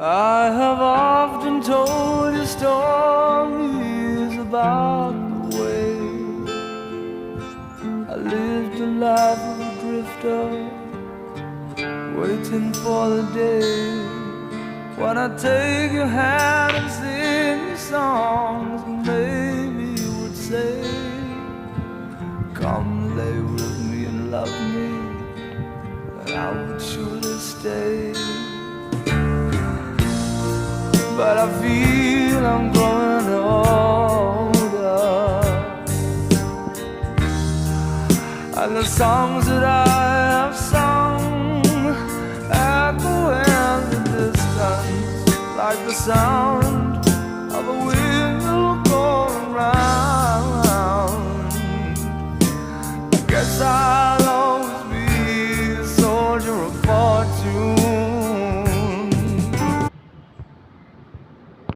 I have often told you stories about the way I lived the life of a drifter, waiting for the day when I take your hand and sing you songs. And maybe you would say, come lay with me and love me, and I would surely stay. But I feel I'm growing older, and the songs that I have sung echo in the distance like the sound